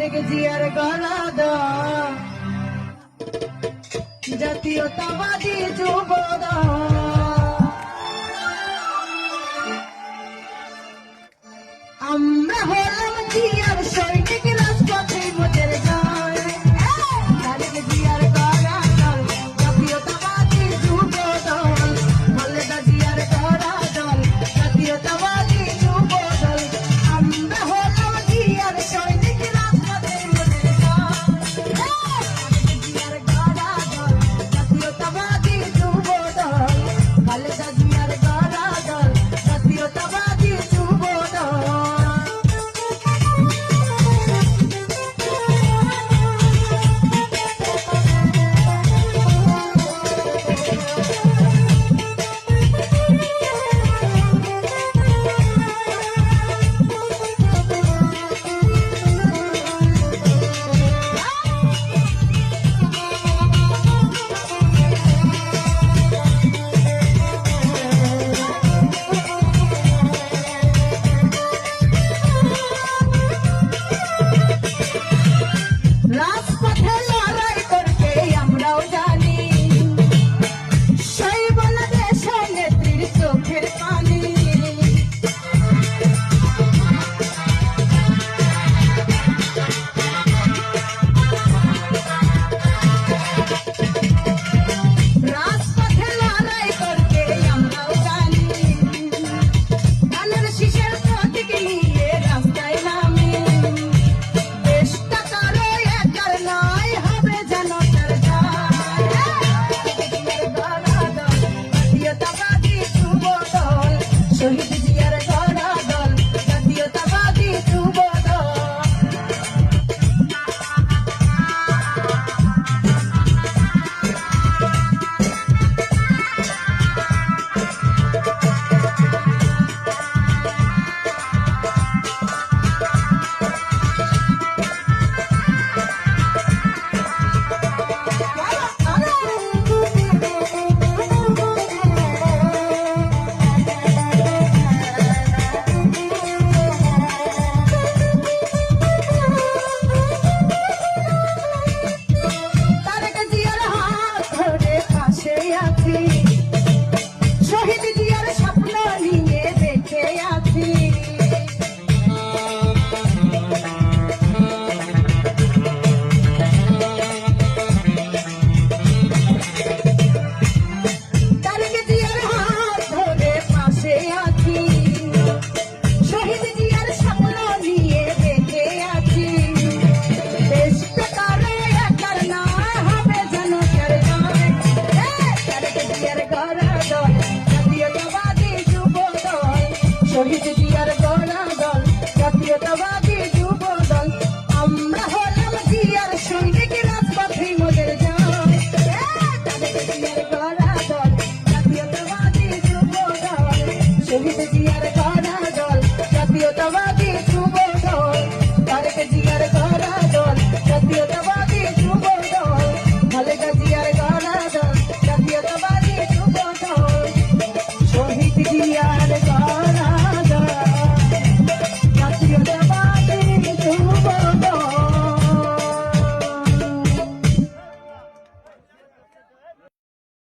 তারেক জিয়ার গণদল জাতীয়তাবাদী যুবদল আমরা হলাম জিয়ার সৈনিক রাজপথে মোদের গান তারেক জিয়ার গণদল জাতীয়তাবাদী যুবদল খালেদা জিয়ার গণদল জাতীয়তাবাদী যুবদল আমরা হলাম জিয়ার সৈনিক রাজপথে মোদের গান তারেক জিয়ার গণদল জাতীয়তাবাদী যুবদল খালেদা জিয়ার গণদল জাতীয়তাবাদী যুবদল রাজপথে লড়াই করতে আমরাও জানি সেই বাংলাদেশের নেত্রীর চোখের পানি রাজপথে লড়াই করতে আমরাও জানি ধানের শীষের প্রতীক নিয়ে রাস্তায় নামি দেশটা কারো একার নয় হবে যেন তার জাতীয়তাবাদী যুবদল শহীদ জিয়ার গণদল জাতীয়তাবাদী যুবদল তারেক জিয়ার হাত ধরে পাশে আছি শহীদ জিয়ার স্বপ্ন নিয়ে দেখে আছি তারেক জিয়ার হাত ধরে পাশে আছি শহীদ জিয়ার স্বপ্ন নিয়ে দেখে আছি দেশটা কারো একার না হবে যেন তার গান তারেক জিয়ার গণদল জাতীয়তাবাদী যুবদল শহীদ